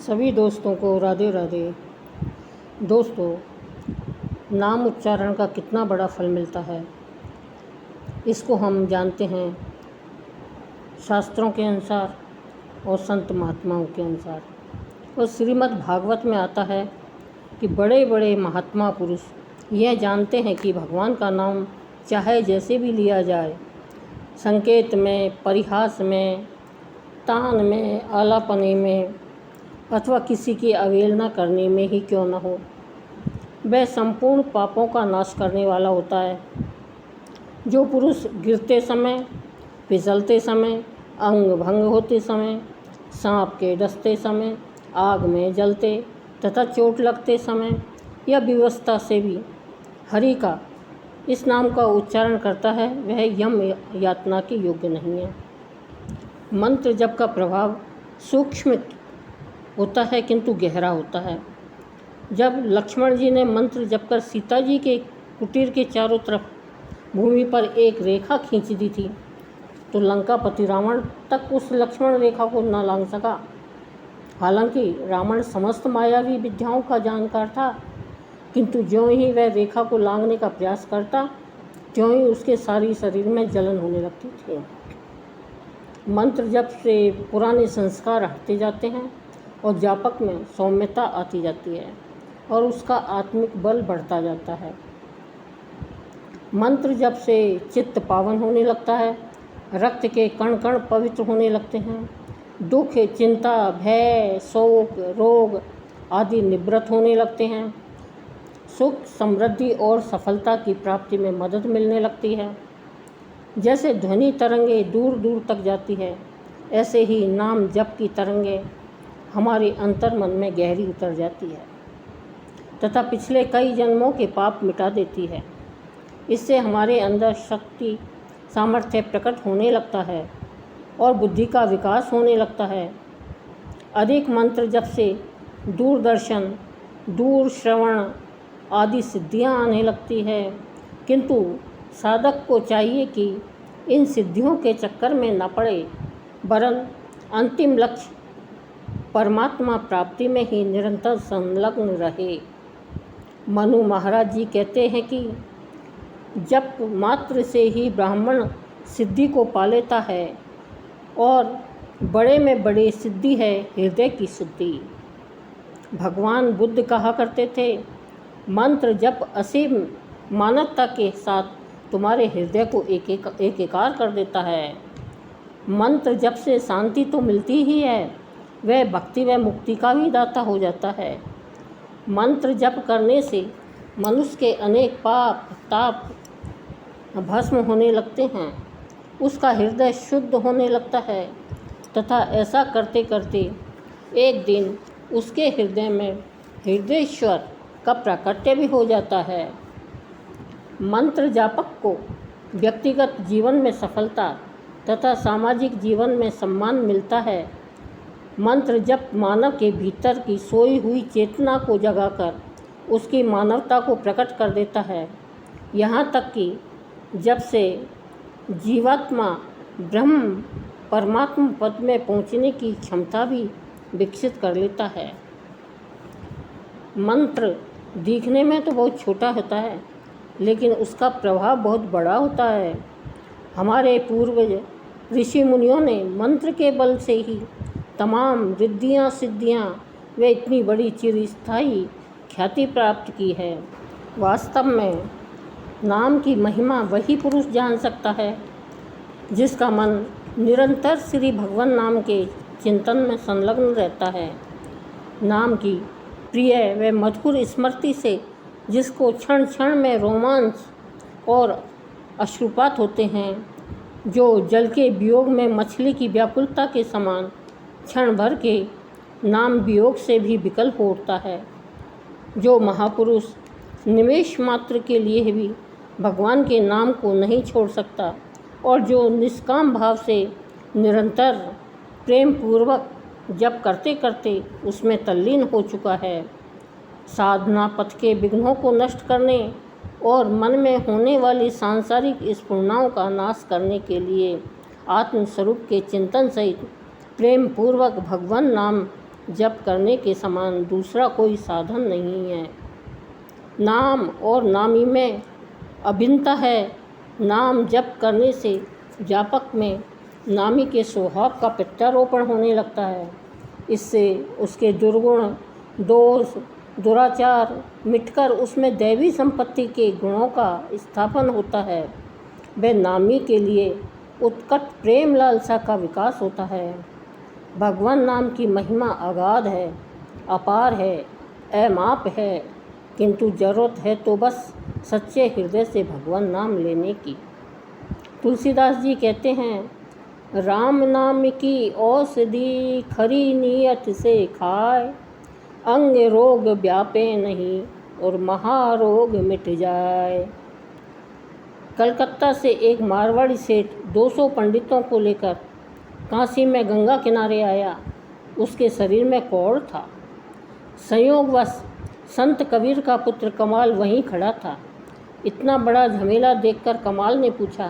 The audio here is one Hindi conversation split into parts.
सभी दोस्तों को राधे राधे। दोस्तों, नाम उच्चारण का कितना बड़ा फल मिलता है, इसको हम जानते हैं शास्त्रों के अनुसार और संत महात्माओं के अनुसार। और श्रीमद् भागवत में आता है कि बड़े बड़े महात्मा पुरुष यह जानते हैं कि भगवान का नाम चाहे जैसे भी लिया जाए, संकेत में, परिहास में, तान में, आलापने में अथवा किसी की अवहेलना करने में ही क्यों न हो, वह संपूर्ण पापों का नाश करने वाला होता है। जो पुरुष गिरते समय, फिसलते समय, अंग भंग होते समय, सांप के डसते समय, आग में जलते तथा चोट लगते समय या विवशता से भी हरि का इस नाम का उच्चारण करता है, वह यम यातना के योग्य नहीं है। मंत्र जप का प्रभाव सूक्ष्म होता है किंतु गहरा होता है। जब लक्ष्मण जी ने मंत्र जप कर सीता जी के कुटीर के चारों तरफ भूमि पर एक रेखा खींच दी थी, तो लंकापति रावण तक उस लक्ष्मण रेखा को न लांघ सका। हालांकि रावण समस्त मायावी विद्याओं का जानकार था, किंतु ज्यों ही वह रेखा को लांघने का प्रयास करता, त्यों ही उसके सारी शरीर में जलन होने लगती थी। मंत्र जप से पुराने संस्कार हटते जाते हैं और जापक में सौम्यता आती जाती है और उसका आत्मिक बल बढ़ता जाता है। मंत्र जप से चित्त पावन होने लगता है, रक्त के कण कण पवित्र होने लगते हैं, दुख, चिंता, भय, शोक, रोग आदि निवृत्त होने लगते हैं, सुख, समृद्धि और सफलता की प्राप्ति में मदद मिलने लगती है। जैसे ध्वनि तरंगे दूर दूर तक जाती है, ऐसे ही नाम जप की तरंगे हमारे अंतर्मन में गहरी उतर जाती है तथा पिछले कई जन्मों के पाप मिटा देती है। इससे हमारे अंदर शक्ति, सामर्थ्य प्रकट होने लगता है और बुद्धि का विकास होने लगता है। अधिक मंत्र जप से दूरदर्शन, दूर श्रवण आदि सिद्धियां आने लगती है, किंतु साधक को चाहिए कि इन सिद्धियों के चक्कर में न पड़े, वरन अंतिम लक्ष्य परमात्मा प्राप्ति में ही निरंतर संलग्न रहे। मनु महाराज जी कहते हैं कि जप मात्र से ही ब्राह्मण सिद्धि को पा लेता है और बड़े में बड़ी सिद्धि है हृदय की शुद्धि। भगवान बुद्ध कहा करते थे, मंत्र जप असीम मानवता के साथ तुम्हारे हृदय को एकाकार कर देता है। मंत्र जप से शांति तो मिलती ही है, वह भक्ति व मुक्ति का भी दाता हो जाता है। मंत्र जप करने से मनुष्य के अनेक पाप ताप भस्म होने लगते हैं, उसका हृदय शुद्ध होने लगता है तथा ऐसा करते करते एक दिन उसके हृदय में हृदयेश्वर का प्राकट्य भी हो जाता है। मंत्र जापक को व्यक्तिगत जीवन में सफलता तथा सामाजिक जीवन में सम्मान मिलता है। मंत्र जप मानव के भीतर की सोई हुई चेतना को जगाकर उसकी मानवता को प्रकट कर देता है, यहाँ तक कि जब से जीवात्मा ब्रह्म परमात्मा पद में पहुँचने की क्षमता भी विकसित कर लेता है। मंत्र दिखने में तो बहुत छोटा होता है, लेकिन उसका प्रभाव बहुत बड़ा होता है। हमारे पूर्वज ऋषि मुनियों ने मंत्र के बल से ही तमाम रिद्धियाँ सिद्धियाँ वे इतनी बड़ी चिरस्थायी ख्याति प्राप्त की है। वास्तव में नाम की महिमा वही पुरुष जान सकता है जिसका मन निरंतर श्री भगवान नाम के चिंतन में संलग्न रहता है। नाम की प्रिय व मधुर स्मृति से जिसको क्षण क्षण में रोमांच और अश्रुपात होते हैं, जो जल के वियोग में मछली की व्याकुलता के समान क्षण भर के नाम वियोग से भी विकल हो उठता है, जो महापुरुष निमेष मात्र के लिए भी भगवान के नाम को नहीं छोड़ सकता और जो निष्काम भाव से निरंतर प्रेम पूर्वक जप करते करते उसमें तल्लीन हो चुका है। साधना पथ के विघ्नों को नष्ट करने और मन में होने वाली सांसारिक स्फुरणाओं का नाश करने के लिए आत्मस्वरूप के चिंतन सहित प्रेम पूर्वक भगवान नाम जप करने के समान दूसरा कोई साधन नहीं है। नाम और नामी में अभिन्नता है। नाम जप करने से जापक में नामी के स्वभाव का प्रत्यारोपण होने लगता है। इससे उसके दुर्गुण, दोष, दुराचार मिटकर उसमें दैवी संपत्ति के गुणों का स्थापन होता है। वह नामी के लिए उत्कट प्रेम लालसा का विकास होता है। भगवान नाम की महिमा अगाध है, अपार है, अमाप है, किंतु जरूरत है तो बस सच्चे हृदय से भगवान नाम लेने की। तुलसीदास जी कहते हैं, राम नाम की औषधि खरी नियत से खाए, अंग रोग व्यापे नहीं और महारोग मिट जाए। कलकत्ता से एक मारवाड़ी सेठ 200 पंडितों को लेकर काशी में गंगा किनारे आया। उसके शरीर में कौड़ था। संयोगवश संत कबीर का पुत्र कमाल वहीं खड़ा था। इतना बड़ा झमेला देखकर कमाल ने पूछा,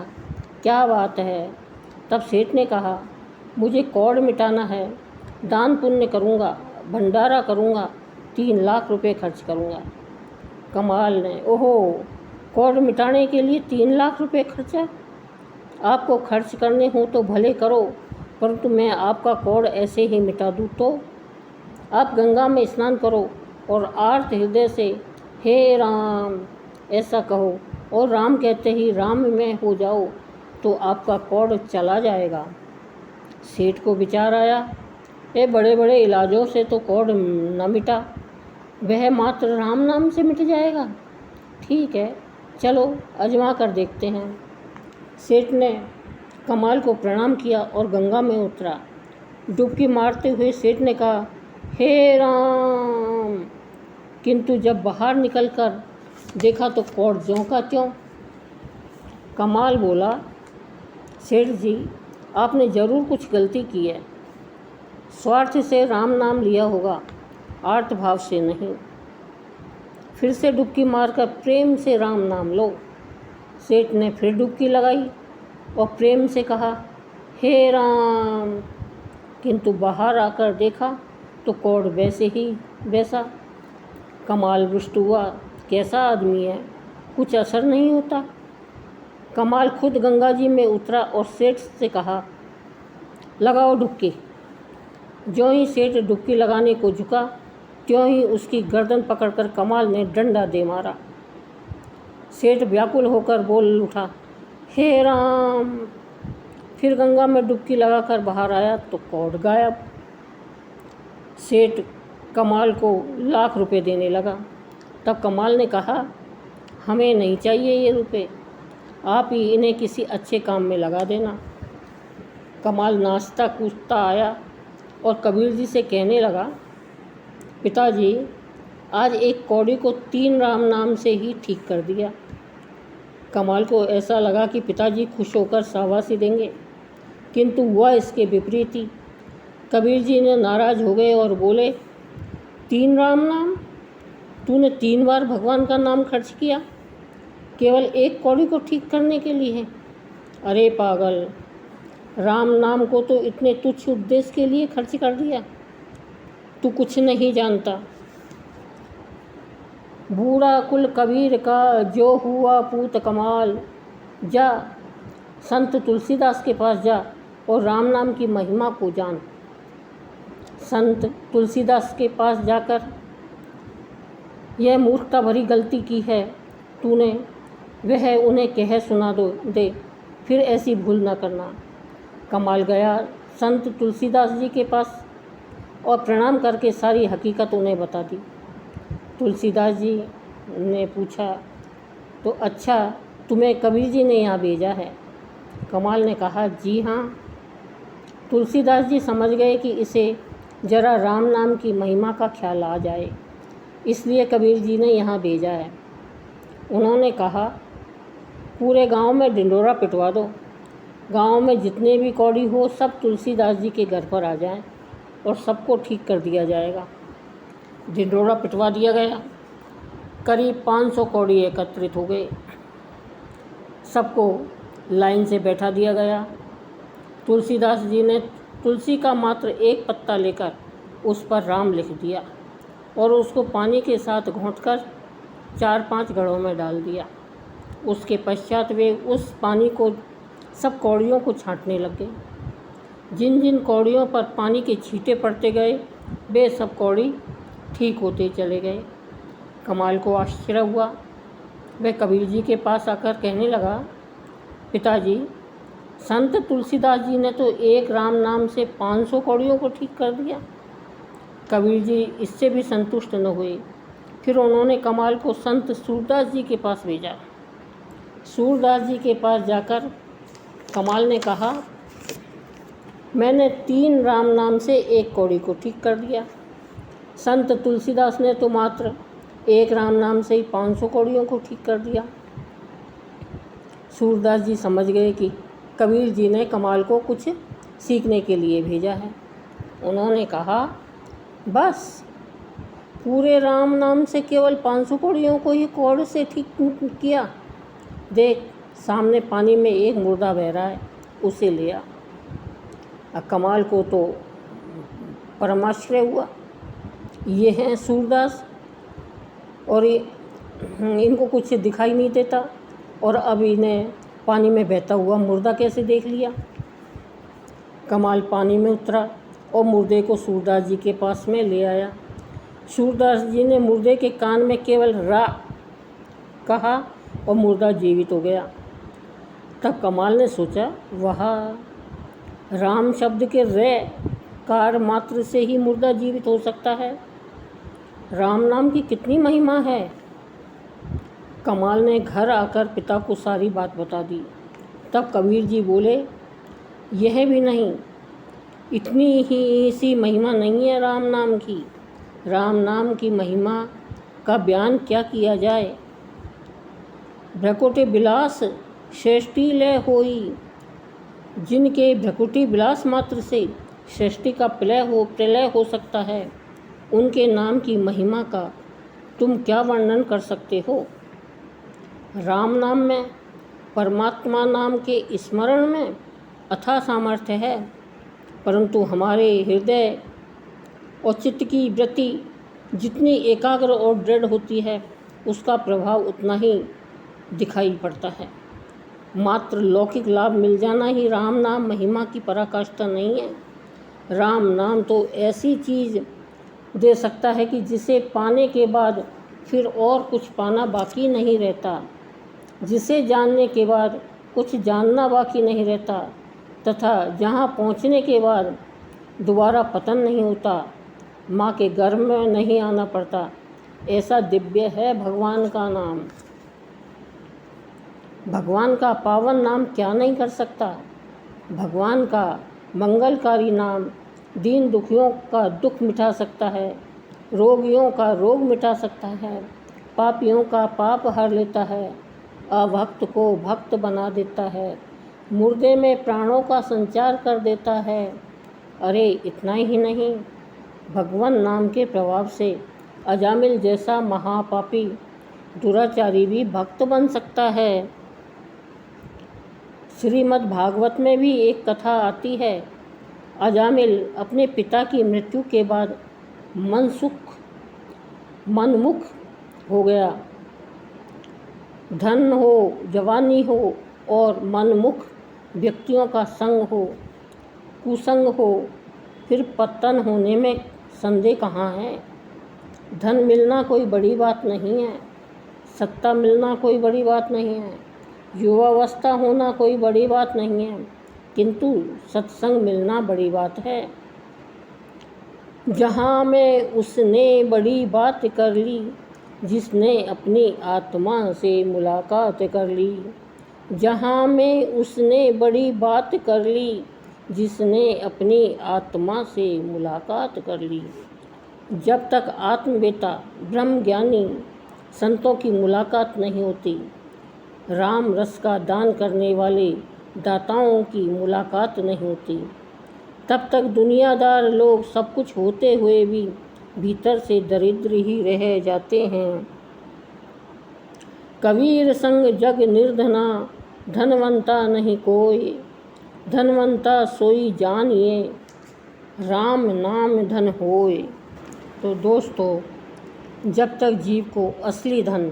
क्या बात है? तब सेठ ने कहा, मुझे कौड़ मिटाना है, दान पुण्य करूँगा, भंडारा करूँगा, 3 लाख रुपए खर्च करूँगा। कमाल ने, ओहो, कौड़ मिटाने के लिए 3 लाख रुपए खर्चा? आपको खर्च करने हो तो भले करो, परंतु मैं आपका कौड़ ऐसे ही मिटा दूँ तो? आप गंगा में स्नान करो और आर्त हृदय से हे राम ऐसा कहो, और राम कहते ही राम में हो जाओ तो आपका कौड़ चला जाएगा। सेठ को विचार आया, ये बड़े बड़े इलाजों से तो कौड़ न मिटा, वह मात्र राम नाम से मिट जाएगा। ठीक है, चलो आजमा कर देखते हैं। सेठ ने कमाल को प्रणाम किया और गंगा में उतरा। डुबकी मारते हुए सेठ ने कहा, हे राम, किंतु जब बाहर निकलकर देखा तो कौड़ ज्यों का त्यों। कमाल बोला, सेठ जी, आपने ज़रूर कुछ गलती की है। स्वार्थ से राम नाम लिया होगा, आर्त भाव से नहीं। फिर से डुबकी मारकर प्रेम से राम नाम लो। सेठ ने फिर डुबकी लगाई और प्रेम से कहा, हे राम, किंतु बाहर आकर देखा तो कौड़ वैसे ही वैसा। कमाल रुष्ट हुआ, कैसा आदमी है, कुछ असर नहीं होता। कमाल खुद गंगा जी में उतरा और सेठ से कहा, लगाओ डुबकी। ज्यों ही सेठ डुबकी लगाने को झुका, त्यों ही उसकी गर्दन पकड़कर कमाल ने डंडा दे मारा। सेठ व्याकुल होकर बोल उठा, हे राम। फिर गंगा में डुबकी लगाकर बाहर आया तो कौड़ गायब। सेठ कमाल को लाख रुपए देने लगा। तब कमाल ने कहा, हमें नहीं चाहिए ये रुपए, आप ही इन्हें किसी अच्छे काम में लगा देना। कमाल नाचता कूदता आया और कबीर जी से कहने लगा, पिताजी, आज एक कौड़ी को 3 राम नाम से ही ठीक कर दिया। कमाल को ऐसा लगा कि पिताजी खुश होकर शाबाशी देंगे, किंतु हुआ इसके विपरीत ही। कबीर जी ने नाराज़ हो गए और बोले, 3 राम नाम? तूने 3 बार भगवान का नाम खर्च किया, केवल एक कौड़ी को ठीक करने के लिए? अरे पागल, राम नाम को तो इतने तुच्छ उद्देश्य के लिए खर्च कर दिया। तू कुछ नहीं जानता। बूढ़ा कुल कबीर का जो हुआ पूत कमाल, जा संत तुलसीदास के पास जा और राम नाम की महिमा को जान। संत तुलसीदास के पास जाकर यह मूर्खता भरी गलती की है तूने, वह उन्हें कह सुना दे, फिर ऐसी भूल न करना। कमाल गया संत तुलसीदास जी के पास और प्रणाम करके सारी हकीकत उन्हें बता दी। तुलसीदास जी ने पूछा, तो अच्छा, तुम्हें कबीर जी ने यहाँ भेजा है? कमाल ने कहा, जी हाँ। तुलसीदास जी समझ गए कि इसे जरा राम नाम की महिमा का ख्याल आ जाए, इसलिए कबीर जी ने यहाँ भेजा है। उन्होंने कहा, पूरे गांव में ढिंढोरा पिटवा दो, गांव में जितने भी कौड़ी हो सब तुलसीदास जी के घर पर आ जाएं और सबको ठीक कर दिया जाएगा। ढिंढोरा पिटवा दिया गया। करीब 500 कौड़ी एकत्रित हो गए। सबको लाइन से बैठा दिया गया। तुलसीदास जी ने तुलसी का मात्र एक पत्ता लेकर उस पर राम लिख दिया और उसको पानी के साथ घोंटकर 4-5 घड़ों में डाल दिया। उसके पश्चात वे उस पानी को सब कौड़ियों को छांटने लग गए। जिन जिन कौड़ियों पर पानी के छींटे पड़ते गए वे सब कौड़ी ठीक होते चले गए। कमाल को आश्चर्य हुआ। वह कबीर जी के पास आकर कहने लगा, पिताजी, संत तुलसीदास जी ने तो एक राम नाम से 500 कौड़ियों को ठीक कर दिया। कबीर जी इससे भी संतुष्ट न हुए। फिर उन्होंने कमाल को संत सूरदास जी के पास भेजा। सूरदास जी के पास जाकर कमाल ने कहा, मैंने 3 राम नाम से एक कौड़ी को ठीक कर दिया। संत तुलसीदास ने तो मात्र एक राम नाम से ही 500 कौड़ियों को ठीक कर दिया। सूरदास जी समझ गए कि कबीर जी ने कमाल को कुछ सीखने के लिए भेजा है। उन्होंने कहा, बस पूरे राम नाम से केवल 500 कौड़ियों को ही कौड़ से ठीक किया। देख, सामने पानी में एक मुर्दा बह रहा है, उसे ले आ। कमाल को तो परमाश्चर्य हुआ। ये हैं सूरदास और इनको कुछ दिखाई नहीं देता और अब इन्हें पानी में बहता हुआ मुर्दा कैसे देख लिया। कमाल पानी में उतरा और मुर्दे को सूरदास जी के पास में ले आया। सूरदास जी ने मुर्दे के कान में केवल रा कहा और मुर्दा जीवित हो गया। तब कमाल ने सोचा, वाह, राम शब्द के रे कार मात्र से ही मुर्दा जीवित हो सकता है। राम नाम की कितनी महिमा है। कमाल ने घर आकर पिता को सारी बात बता दी। तब कबीर जी बोले, यह भी नहीं, इतनी ही सी महिमा नहीं है राम नाम की। राम नाम की महिमा का बयान क्या किया जाए। भ्रकुटी विलास सृष्टि लय होई। जिनके भ्रकुटी विलास मात्र से सृष्टि का प्रलय हो सकता है, उनके नाम की महिमा का तुम क्या वर्णन कर सकते हो। राम नाम में, परमात्मा नाम के स्मरण में अथाह सामर्थ्य है, परंतु हमारे हृदय और चित्त की वृत्ति जितनी एकाग्र और दृढ़ होती है, उसका प्रभाव उतना ही दिखाई पड़ता है। मात्र लौकिक लाभ मिल जाना ही राम नाम महिमा की पराकाष्ठा नहीं है। राम नाम तो ऐसी चीज़ दे सकता है कि जिसे पाने के बाद फिर और कुछ पाना बाकी नहीं रहता, जिसे जानने के बाद कुछ जानना बाकी नहीं रहता, तथा जहाँ पहुँचने के बाद दोबारा पतन नहीं होता, माँ के गर्भ में नहीं आना पड़ता। ऐसा दिव्य है भगवान का नाम। भगवान का पावन नाम क्या नहीं कर सकता। भगवान का मंगलकारी नाम दीन दुखियों का दुख मिटा सकता है, रोगियों का रोग मिटा सकता है, पापियों का पाप हर लेता है, अभक्त को भक्त बना देता है, मुर्दे में प्राणों का संचार कर देता है। अरे इतना ही नहीं, भगवान नाम के प्रभाव से अजामिल जैसा महापापी दुराचारी भी भक्त बन सकता है। श्रीमद् भागवत में भी एक कथा आती है। अजामिल अपने पिता की मृत्यु के बाद मनमुख हो गया। धन हो, जवानी हो और मनमुख व्यक्तियों का संग हो, कुसंग हो, फिर पतन होने में संदेह कहाँ है। धन मिलना कोई बड़ी बात नहीं है, सत्ता मिलना कोई बड़ी बात नहीं है, युवावस्था होना कोई बड़ी बात नहीं है, किंतु सत्संग मिलना बड़ी बात है। जहाँ में उसने बड़ी बात कर ली, जिसने अपनी आत्मा से मुलाकात कर ली। जहाँ में उसने बड़ी बात कर ली, जिसने अपनी आत्मा से मुलाकात कर ली। जब तक आत्मवेता ब्रह्म ज्ञानी संतों की मुलाकात नहीं होती, राम रस का दान करने वाले दाताओं की मुलाकात नहीं होती, तब तक दुनियादार लोग सब कुछ होते हुए भी भीतर से दरिद्र ही रह जाते हैं। कबीर संग जग निर्धना, धनवंता नहीं कोई, धनवंता सोई जानिए। राम नाम धन होए। तो दोस्तों, जब तक जीव को असली धन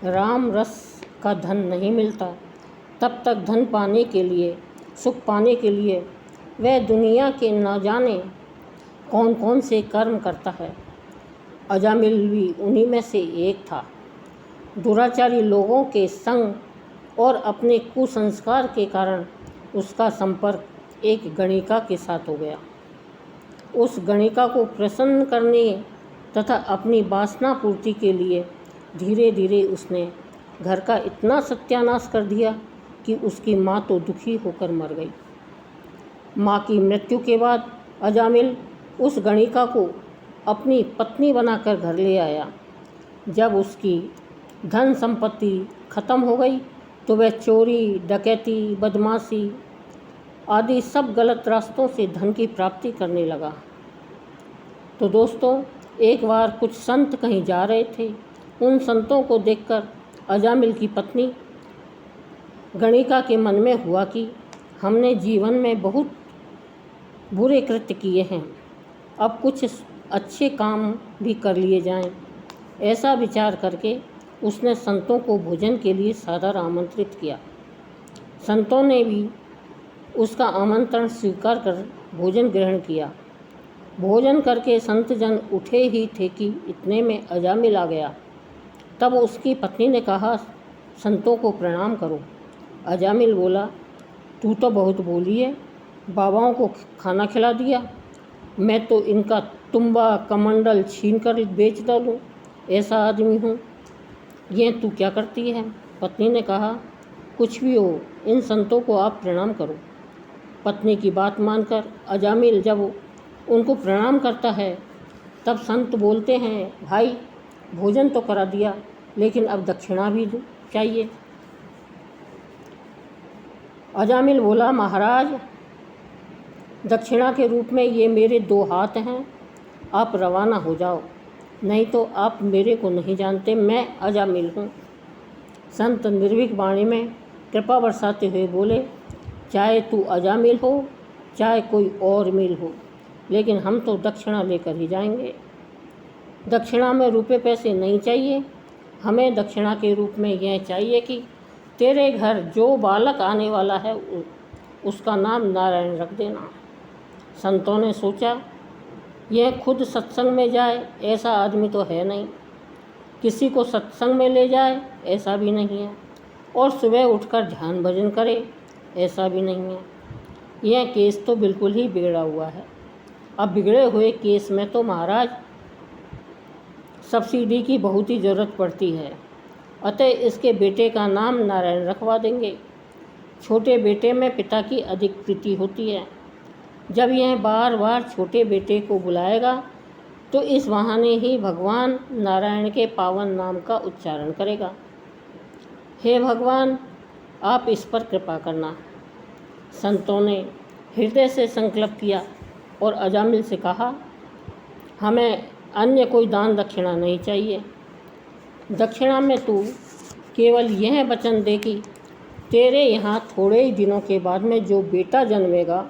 राम रस का धन नहीं मिलता, तब तक धन पाने के लिए, सुख पाने के लिए वह दुनिया के न जाने कौन कौन से कर्म करता है। अजामिल भी उन्हीं में से एक था। दुराचारी लोगों के संग और अपने कुसंस्कार के कारण उसका संपर्क एक गणिका के साथ हो गया। उस गणिका को प्रसन्न करने तथा अपनी वासना पूर्ति के लिए धीरे धीरे उसने घर का इतना सत्यानाश कर दिया कि उसकी माँ तो दुखी होकर मर गई। माँ की मृत्यु के बाद अजामिल उस गणिका को अपनी पत्नी बनाकर घर ले आया। जब उसकी धन संपत्ति खत्म हो गई तो वह चोरी, डकैती, बदमाशी आदि सब गलत रास्तों से धन की प्राप्ति करने लगा। तो दोस्तों, एक बार कुछ संत कहीं जा रहे थे। उन संतों को देखकर अजामिल की पत्नी गणिका के मन में हुआ कि हमने जीवन में बहुत बुरे कृत्य किए हैं, अब कुछ अच्छे काम भी कर लिए जाएं। ऐसा विचार करके उसने संतों को भोजन के लिए सादर आमंत्रित किया। संतों ने भी उसका आमंत्रण स्वीकार कर भोजन ग्रहण किया। भोजन करके संत जन उठे ही थे कि इतने में अजामिल आ गया। तब उसकी पत्नी ने कहा, संतों को प्रणाम करो। अजामिल बोला, तू तो बहुत बोली है, बाबाओं को खाना खिला दिया, मैं तो इनका तुम्बा कमंडल छीन कर बेच डालूं, ऐसा आदमी हूँ, ये तू क्या करती है। पत्नी ने कहा, कुछ भी हो, इन संतों को आप प्रणाम करो। पत्नी की बात मानकर अजामिल जब उनको प्रणाम करता है, तब संत बोलते हैं, भाई भोजन तो करा दिया, लेकिन अब दक्षिणा भी चाहिए। अजामिल बोला, महाराज दक्षिणा के रूप में ये मेरे 2 हाथ हैं, आप रवाना हो जाओ, नहीं तो आप मेरे को नहीं जानते, मैं अजामिल हूँ। संत निर्भीक वाणी में कृपा बरसाते हुए बोले, चाहे तू अजामिल हो, चाहे कोई और मिल हो, लेकिन हम तो दक्षिणा लेकर ही जाएंगे। दक्षिणा में रुपए पैसे नहीं चाहिए, हमें दक्षिणा के रूप में यह चाहिए कि तेरे घर जो बालक आने वाला है उसका नाम नारायण रख देना। संतों ने सोचा, यह खुद सत्संग में जाए ऐसा आदमी तो है नहीं, किसी को सत्संग में ले जाए ऐसा भी नहीं है, और सुबह उठकर ध्यान भजन करे ऐसा भी नहीं है। यह केस तो बिल्कुल ही बिगड़ा हुआ है। अब बिगड़े हुए केस में तो महाराज सब्सिडी की बहुत ही ज़रूरत पड़ती है, अतः इसके बेटे का नाम नारायण रखवा देंगे। छोटे बेटे में पिता की अधिक प्रीति होती है। जब यह बार बार छोटे बेटे को बुलाएगा तो इस बहाने ही भगवान नारायण के पावन नाम का उच्चारण करेगा। हे भगवान, आप इस पर कृपा करना। संतों ने हृदय से संकल्प किया और अजामिल से कहा, हमें अन्य कोई दान दक्षिणा नहीं चाहिए। दक्षिणा में तू केवल यह वचन दे कि तेरे यहाँ थोड़े ही दिनों के बाद में जो बेटा जन्मेगा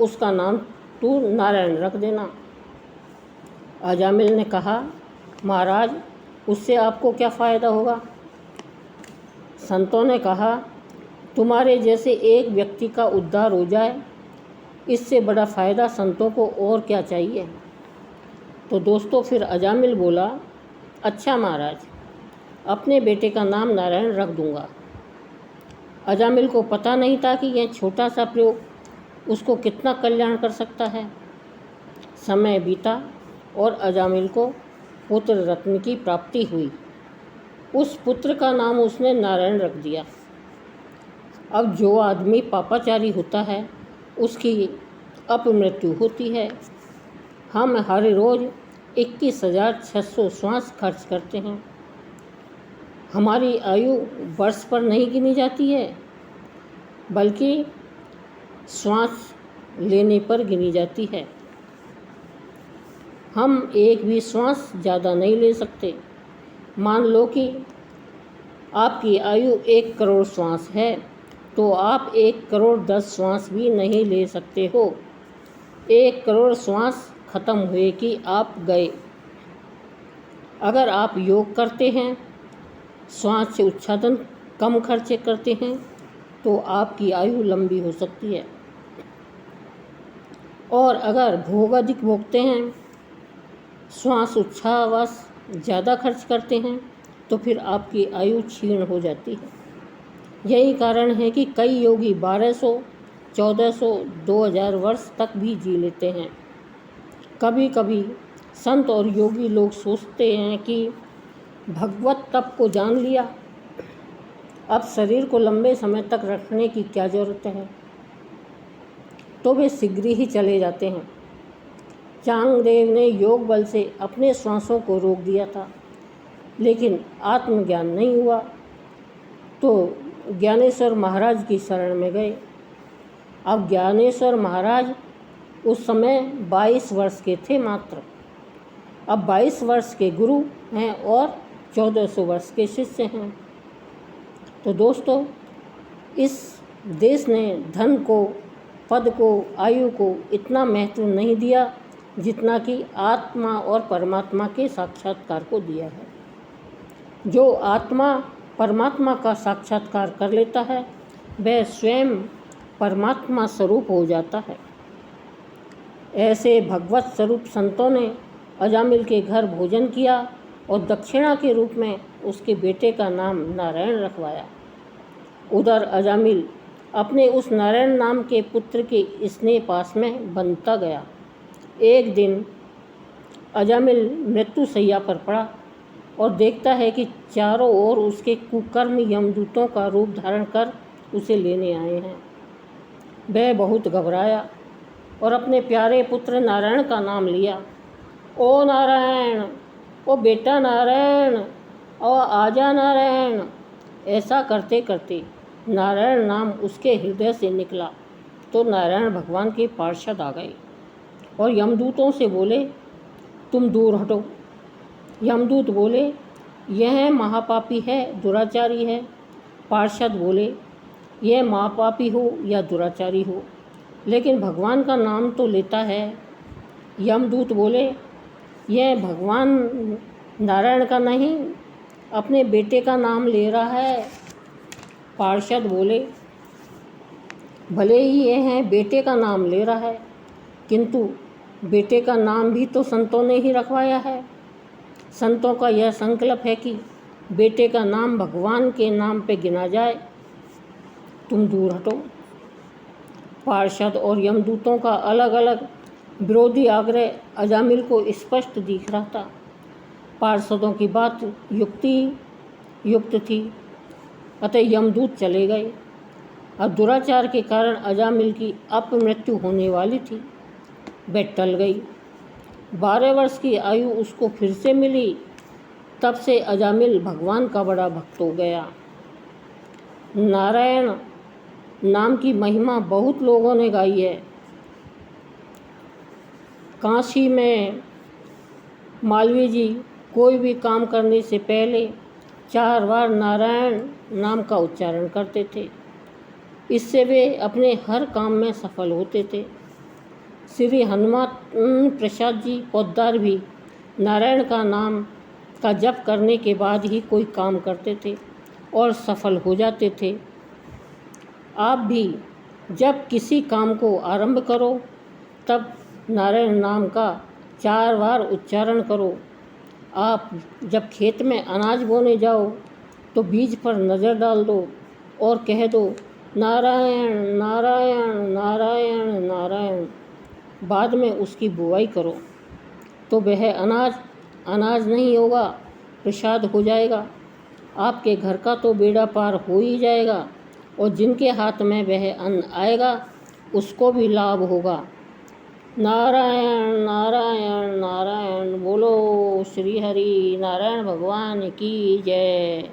उसका नाम तू नारायण रख देना। अजामिल ने कहा, महाराज उससे आपको क्या फ़ायदा होगा। संतों ने कहा, तुम्हारे जैसे एक व्यक्ति का उद्धार हो जाए, इससे बड़ा फ़ायदा संतों को और क्या चाहिए। तो दोस्तों, फिर अजामिल बोला, अच्छा महाराज, अपने बेटे का नाम नारायण रख दूंगा। अजामिल को पता नहीं था कि यह छोटा सा प्रयोग उसको कितना कल्याण कर सकता है। समय बीता और अजामिल को पुत्र रत्न की प्राप्ति हुई। उस पुत्र का नाम उसने नारायण रख दिया। अब जो आदमी पापाचारी होता है उसकी अपमृत्यु होती है। हम हर रोज़ 21,600 श्वास खर्च करते हैं। हमारी आयु वर्ष पर नहीं गिनी जाती है, बल्कि श्वास लेने पर गिनी जाती है। हम एक भी श्वास ज़्यादा नहीं ले सकते। मान लो कि आपकी आयु 1 करोड़ श्वास है, तो आप 1 करोड़ 10 श्वास भी नहीं ले सकते हो। 1 करोड़ श्वास खत्म हुए कि आप गए। अगर आप योग करते हैं, श्वास से उच्छादन कम खर्चे करते हैं, तो आपकी आयु लंबी हो सकती है। और अगर भोग अधिक भोगते हैं, श्वास उच्छ्वास ज़्यादा खर्च करते हैं, तो फिर आपकी आयु क्षीण हो जाती है। यही कारण है कि कई योगी 1200, 1400, 2000 वर्ष तक भी जी लेते हैं। कभी कभी संत और योगी लोग सोचते हैं कि भगवत तप को जान लिया, अब शरीर को लंबे समय तक रखने की क्या ज़रूरत है, तो वे शीघ्र ही चले जाते हैं। चांगदेव ने योग बल से अपने श्वासों को रोक दिया था, लेकिन आत्मज्ञान नहीं हुआ, तो ज्ञानेश्वर महाराज की शरण में गए। अब ज्ञानेश्वर महाराज उस समय 22 वर्ष के थे मात्र। अब 22 वर्ष के गुरु हैं और 1400 वर्ष के शिष्य हैं। तो दोस्तों, इस देश ने धन को, पद को, आयु को इतना महत्व नहीं दिया जितना कि आत्मा और परमात्मा के साक्षात्कार को दिया है। जो आत्मा परमात्मा का साक्षात्कार कर लेता है, वह स्वयं परमात्मा स्वरूप हो जाता है। ऐसे भगवत स्वरूप संतों ने अजामिल के घर भोजन किया और दक्षिणा के रूप में उसके बेटे का नाम नारायण रखवाया। उधर अजामिल अपने उस नारायण नाम के पुत्र के स्नेह पास में बनता गया। एक दिन अजामिल मृत्युशैया पर पड़ा और देखता है कि चारों ओर उसके कुकर्म यमदूतों का रूप धारण कर उसे लेने आए हैं। वह बहुत घबराया और अपने प्यारे पुत्र नारायण का नाम लिया। ओ नारायण, ओ बेटा नारायण, ओ आजा नारायण। ऐसा करते करते नारायण नाम उसके हृदय से निकला तो नारायण भगवान के पार्षद आ गए और यमदूतों से बोले, तुम दूर हटो। यमदूत बोले, यह महापापी है, दुराचारी है। पार्षद बोले, यह महापापी हो या दुराचारी हो, लेकिन भगवान का नाम तो लेता है। यमदूत बोले, यह भगवान नारायण का नहीं, अपने बेटे का नाम ले रहा है। पार्षद बोले, भले ही यह बेटे का नाम ले रहा है, किंतु बेटे का नाम भी तो संतों ने ही रखवाया है। संतों का यह संकल्प है कि बेटे का नाम भगवान के नाम पे गिना जाए। तुम दूर हटो। पार्षद और यमदूतों का अलग अलग विरोधी आग्रह अजामिल को स्पष्ट दिख रहा था। पार्षदों की बात युक्त थी, अतः यमदूत चले गए। अब दुराचार के कारण अजामिल की अपमृत्यु होने वाली थी, वह टल गई। 12 वर्ष की आयु उसको फिर से मिली। तब से अजामिल भगवान का बड़ा भक्त हो गया। नारायण नाम की महिमा बहुत लोगों ने गाई है। काशी में मालवीय जी कोई भी काम करने से पहले 4 बार नारायण नाम का उच्चारण करते थे। इससे वे अपने हर काम में सफल होते थे। श्री हनुमान प्रसाद जी पोद्दार भी नारायण का नाम का जप करने के बाद ही कोई काम करते थे और सफल हो जाते थे। आप भी जब किसी काम को आरंभ करो तब नारायण नाम का 4 बार उच्चारण करो। आप जब खेत में अनाज बोने जाओ तो बीज पर नज़र डाल दो और कह दो, नारायण नारायण नारायण नारायण। बाद में उसकी बुआई करो तो वह अनाज नहीं होगा, प्रसाद हो जाएगा। आपके घर का तो बेड़ा पार हो ही जाएगा और जिनके हाथ में वह अन्न आएगा उसको भी लाभ होगा। नारायण नारायण नारायण। बोलो श्री हरि नारायण भगवान की जय।